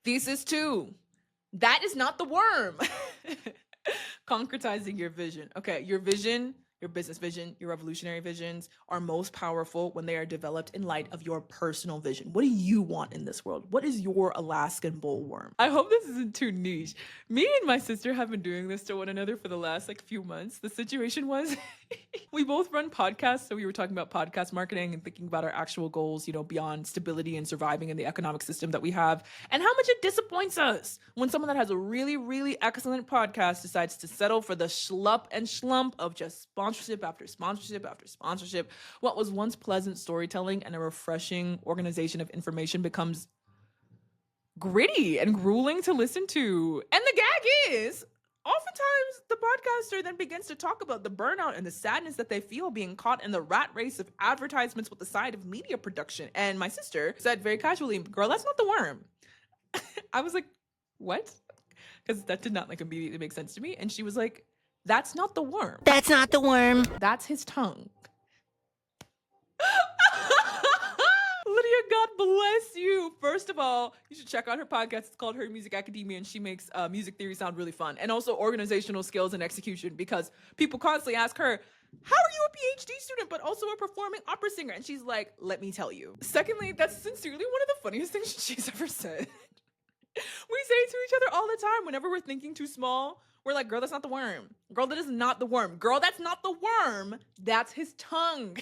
Thesis 2. That is not the worm. Concretizing your vision. Okay, your vision, your business vision, your revolutionary visions are most powerful when they are developed in light of your personal vision. What do you want in this world? What is your Alaskan bullworm? I hope this isn't too niche. Me and my sister have been doing this to one another for the last few months. The situation was we both run podcasts, so we were talking about podcast marketing and thinking about our actual goals, beyond stability and surviving in the economic system that we have, and how much it disappoints us when someone that has a really, really excellent podcast decides to settle for the schlup and schlump of just sponsorship after sponsorship after sponsorship. What was once pleasant storytelling and a refreshing organization of information becomes gritty and grueling to listen to. And the gag is, oftentimes the podcaster then begins to talk about the burnout and the sadness that they feel being caught in the rat race of advertisements with the side of media production. And my sister said very casually, "Girl, that's not the worm." I was like, "What?" Because that did not immediately make sense to me. And she was like, "That's not the worm. That's not the worm. That's his tongue." Lydia, God bless you. First of all, you should check out her podcast. It's called Her Music Academia, and she makes music theory sound really fun. And also organizational skills and execution, because people constantly ask her, "How are you a PhD student, but also a performing opera singer?" And she's like, "Let me tell you." Secondly, that's sincerely one of the funniest things she's ever said. We say to each other all the time whenever we're thinking too small. We're like, "Girl, that's not the worm. Girl, that is not the worm. Girl, that's not the worm. That's his tongue."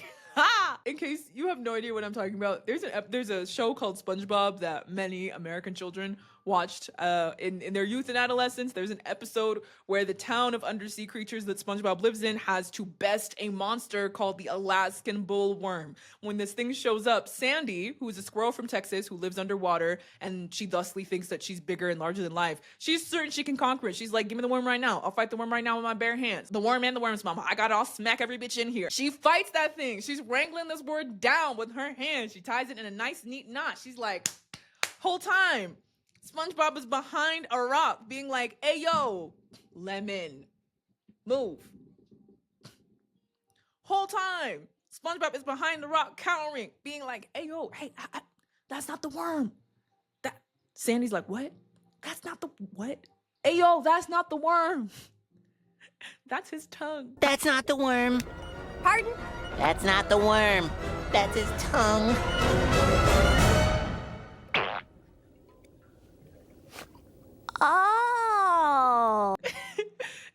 In case you have no idea what I'm talking about, there's a show called SpongeBob that many American children watched in their youth and adolescence. There's an episode where the town of undersea creatures that SpongeBob lives in has to best a monster called the Alaskan bullworm. When this thing shows up, Sandy, who is a squirrel from Texas who lives underwater, and she thusly thinks that she's bigger and larger than life, she's certain she can conquer it. She's like, "Give me the worm right now. I'll fight the worm right now with my bare hands. The worm and the worm's mama. I got it. I'll smack every bitch in here." She fights that thing. She's wrangling this word down with her hands. She ties it in a nice, neat knot. She's like, whole time, SpongeBob is behind a rock being like, "Hey, yo, lemon, move." Whole time, SpongeBob is behind the rock cowering, being like, "Hey, yo, hey, that's not the worm." Sandy's like, "What? That's not the what? Hey, yo, that's not the worm. That's his tongue." That's not the worm. Pardon? That's not the worm. That's his tongue. Oh.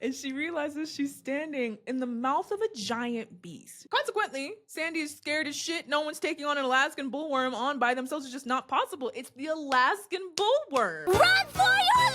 And she realizes she's standing in the mouth of a giant beast. Consequently, Sandy is scared as shit. No one's taking on an Alaskan bullworm on by themselves. It's just not possible. It's the Alaskan bullworm. Run for your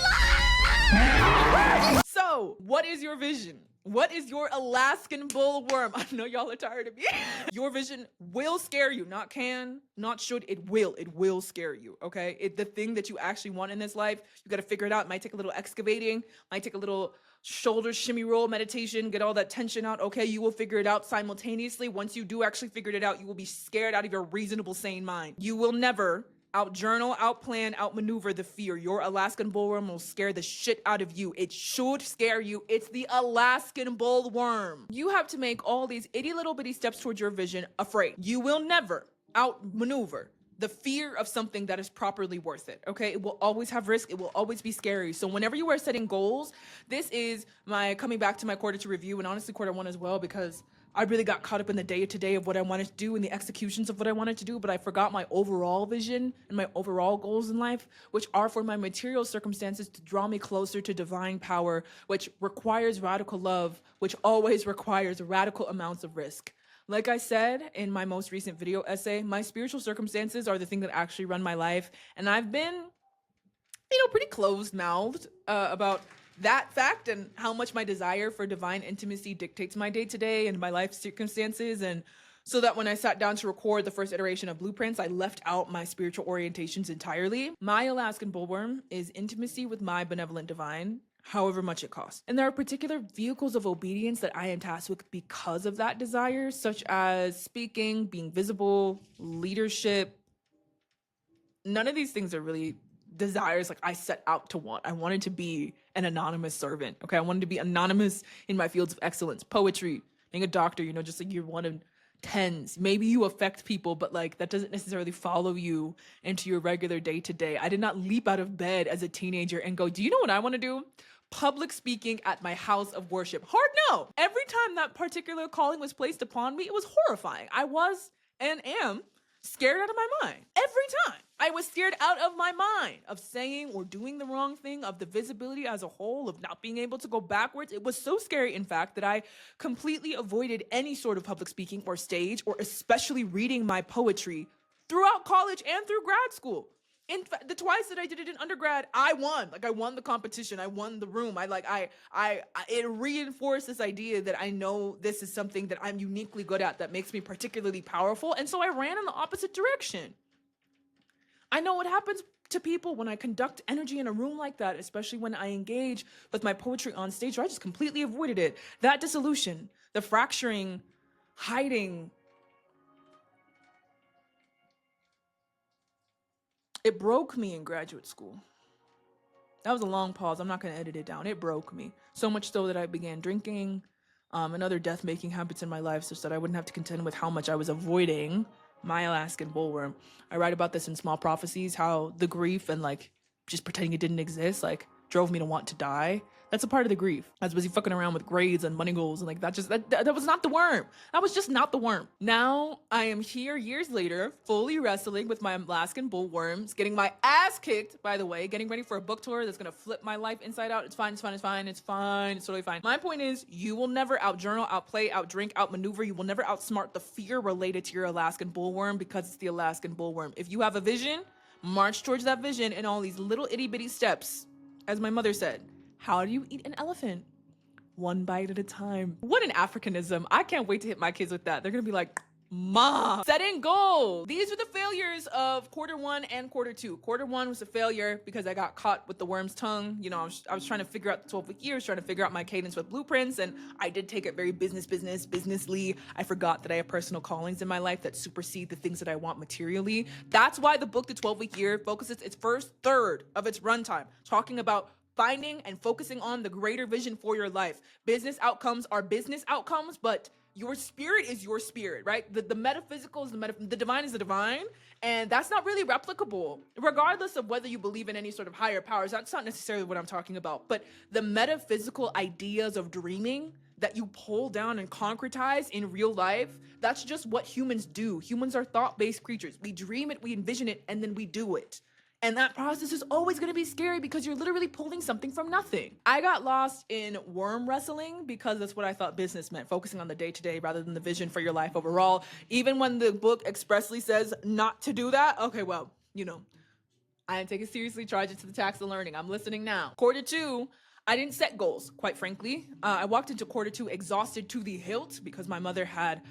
life! So, what is your vision? What is your Alaskan bullworm? I know y'all are tired of me. Your vision will scare you. Not can, not should. It will. It will scare you, okay? The thing that you actually want in this life, you got to figure it out. It might take a little excavating. Might take a little shoulder shimmy roll meditation. Get all that tension out. Okay, you will figure it out simultaneously. Once you do actually figure it out, you will be scared out of your reasonable, sane mind. You will never out-journal, out-plan, out-maneuver the fear. Your Alaskan bullworm will scare the shit out of you. It should scare you. It's the Alaskan bullworm. You have to make all these itty little bitty steps towards your vision afraid. You will never out-maneuver the fear of something that is properly worth it, okay? It will always have risk. It will always be scary. So whenever you are setting goals, this is my coming back to my quarter to review, and honestly quarter one as well, because I really got caught up in the day-to-day of what I wanted to do and the executions of what I wanted to do, but I forgot my overall vision and my overall goals in life, which are for my material circumstances to draw me closer to divine power, which requires radical love, which always requires radical amounts of risk. Like I said in my most recent video essay, my spiritual circumstances are the thing that actually run my life, and I've been, pretty closed-mouthed about that fact and how much my desire for divine intimacy dictates my day-to-day and my life circumstances. And so that when I sat down to record the first iteration of Blueprints, I left out my spiritual orientations entirely. My Alaskan bullworm is intimacy with my benevolent divine, however much it costs. And there are particular vehicles of obedience that I am tasked with because of that desire, such as speaking, being visible, leadership. None of these things are really desires I set out to want. I wanted to be an anonymous servant, okay? I wanted to be anonymous in my fields of excellence, poetry, being a doctor, just like you want tens. Maybe you affect people, but like that doesn't necessarily follow you into your regular day to day. I did not leap out of bed as a teenager and go, do you know what I want to do? Public speaking at my house of worship. Hard no. Every time that particular calling was placed upon me, it was horrifying. I was and am scared out of my mind. Every time. I was scared out of my mind of saying or doing the wrong thing, of the visibility as a whole, of not being able to go backwards. It was so scary, in fact, that I completely avoided any sort of public speaking or stage, or especially reading my poetry throughout college and through grad school. In fact, the twice that I did it in undergrad, I won. Like I won the competition. I won the room. It reinforced this idea that I know this is something that I'm uniquely good at, that makes me particularly powerful. And so I ran in the opposite direction. I know what happens to people when I conduct energy in a room like that, especially when I engage with my poetry on stage. So I just completely avoided it. That dissolution, the fracturing, hiding, it broke me in graduate school. That was a long pause. I'm not going to edit it down. It broke me. So much so that I began drinking and other death-making habits in my life, such that I wouldn't have to contend with how much I was avoiding my Alaskan bullworm. I write about this in Small Prophecies, how the grief and like just pretending it didn't exist like drove me to want to die. That's a part of the grief. I was busy fucking around with grades and money goals and like that was not the worm. That was just not the worm. Now I am here years later, fully wrestling with my Alaskan bullworms, getting my ass kicked, by the way, getting ready for a book tour that's gonna flip my life inside out. It's fine, it's fine, it's fine, it's fine, it's totally fine. My point is, you will never outjournal, outplay, outdrink, outmaneuver. You will never outsmart the fear related to your Alaskan bullworm, because it's the Alaskan bullworm. If you have a vision, march towards that vision in all these little itty bitty steps. As my mother said, how do you eat an elephant? One bite at a time. What an Africanism. I can't wait to hit my kids with that. They're gonna be like, Mom. Setting goals. These were the failures of quarter one and quarter two. Quarter one was a failure because I got caught with the worm's tongue. You know, I was trying to figure out the 12-week years, trying to figure out my cadence with blueprints, and I did take it very businessly. I forgot that I have personal callings in my life that supersede the things that I want materially. That's why the book, The 12-Week Year, focuses its first third of its runtime talking about finding and focusing on the greater vision for your life. Business outcomes are business outcomes, but your spirit is your spirit, right? The metaphysical is the divine is the divine, and that's not really replicable, regardless of whether you believe in any sort of higher powers. That's not necessarily what I'm talking about, but the metaphysical ideas of dreaming that you pull down and concretize in real life, that's just what humans do. Humans are thought-based creatures. We dream it, we envision it, and then we do it. And that process is always going to be scary because you're literally pulling something from nothing. I got lost in worm wrestling because that's what I thought business meant, focusing on the day-to-day rather than the vision for your life overall. Even when the book expressly says not to do that, okay, well, you know, I didn't take it seriously, charge it to the tax of learning. I'm listening now. Quarter two, I didn't set goals, quite frankly. I walked into quarter two exhausted to the hilt because my mother had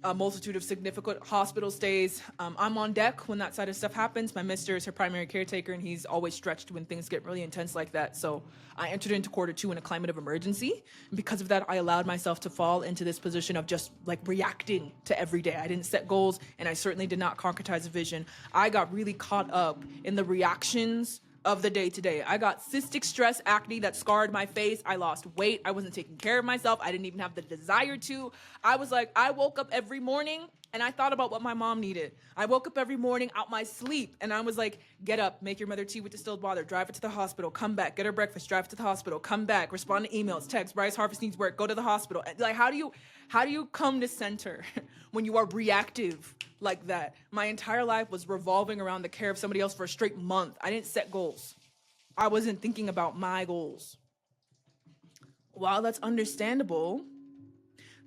a multitude of significant hospital stays. I'm on deck when that side of stuff happens. My mister is her primary caretaker, and he's always stretched when things get really intense like that. So I entered into quarter two in a climate of emergency. And because of that, I allowed myself to fall into this position of just like reacting to every day. I didn't set goals, and I certainly did not concretize a vision. I got really caught up in the reactions of the day-to-day. I got cystic stress acne that scarred my face. I lost weight. I wasn't taking care of myself. I didn't even have the desire to. I woke up every morning and I thought about what my mom needed. I woke up every morning out my sleep and I was like, get up, make your mother tea with distilled water, drive her to the hospital, come back, get her breakfast, drive her to the hospital, come back, respond to emails, text, Bryce Harvest needs work, go to the hospital. Like, how do you come to center when you are reactive like that? My entire life was revolving around the care of somebody else for a straight month. I didn't set goals. I wasn't thinking about my goals. While that's understandable,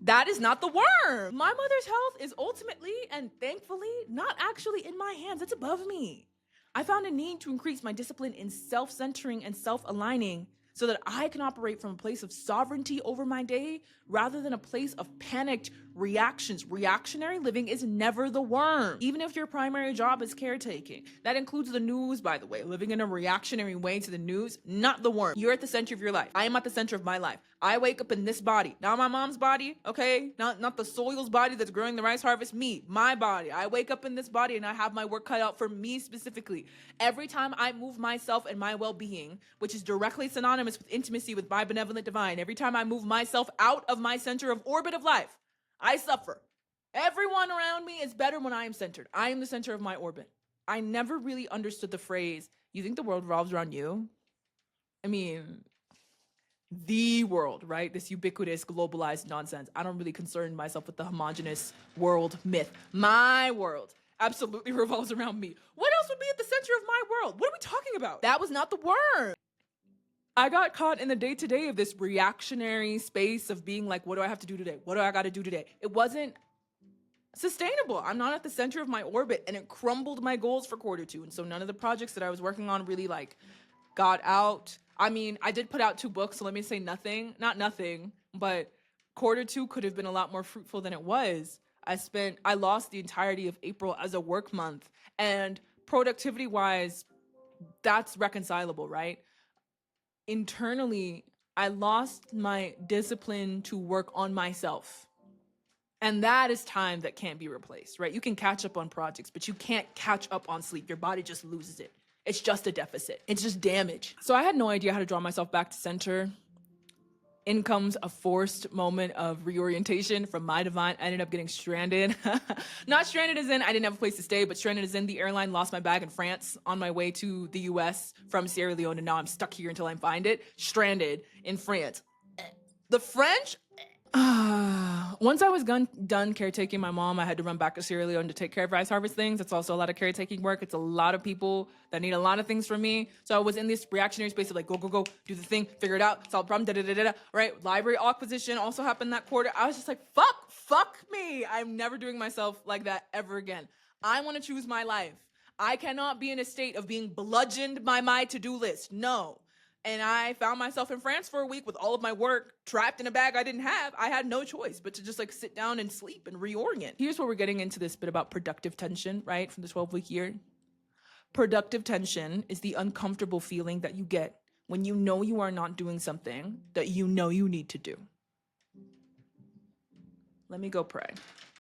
that is not the worm. My mother's health is ultimately and thankfully not actually in my hands. It's above me. I found a need to increase my discipline in self-centering and self-aligning so that I can operate from a place of sovereignty over my day rather than a place of panicked reactions. Reactionary living is never the worm, even if your primary job is caretaking. That includes the news, by the way. Living in a reactionary way to the news, not the worm. You're at the center of your life. I am at the center of my life. I wake up in this body, not my mom's body, okay? Not the soil's body that's growing the rice harvest, me, my body. I wake up in this body and I have my work cut out for me specifically. Every time I move myself and my well-being, which is directly synonymous with intimacy with my benevolent divine, every time I move myself out of my center of orbit of life, I suffer. Everyone around me is better when I am centered. I am the center of my orbit. I never really understood the phrase, you think the world revolves around you? I mean, the world, right? This ubiquitous, globalized nonsense. I don't really concern myself with the homogenous world myth. My world absolutely revolves around me. What else would be at the center of my world? What are we talking about? That was not the worm. I got caught in the day-to-day of this reactionary space of being like, what do I have to do today? What do I got to do today? It wasn't sustainable. I'm not at the center of my orbit, and it crumbled my goals for Q2. And so none of the projects that I was working on really like got out. I mean, I did put out 2 books, so let me say not nothing, but Q2 could have been a lot more fruitful than it was. I lost the entirety of April as a work month, and productivity wise, that's reconcilable, right? Internally, I lost my discipline to work on myself. And that is time that can't be replaced, right? You can catch up on projects, but you can't catch up on sleep. Your body just loses it. It's just a deficit. It's just damage. So I had no idea how to draw myself back to center. In comes a forced moment of reorientation from my divine. I ended up getting stranded. Not stranded as in I didn't have a place to stay, but stranded as in the airline lost my bag in France on my way to the US from Sierra Leone, and now I'm stuck here until I find it. Stranded in France. The French? Once I was done caretaking my mom, I had to run back to Sierra Leone to take care of rice harvest things. It's also a lot of caretaking work. It's a lot of people that need a lot of things from me. So I was in this reactionary space of like, go, do the thing, figure it out, solve the problem, right? Library acquisition also happened that quarter. I was just like, fuck me. I'm never doing myself like that ever again. I want to choose my life. I cannot be in a state of being bludgeoned by my to-do list. No. And I found myself in France for a week with all of my work trapped in a bag I didn't have. I had no choice but to just like sit down and sleep and reorient. Here's where we're getting into this bit about productive tension, right? From the 12-week year. Productive tension is the uncomfortable feeling that you get when you know you are not doing something that you know you need to do. Let me go pray.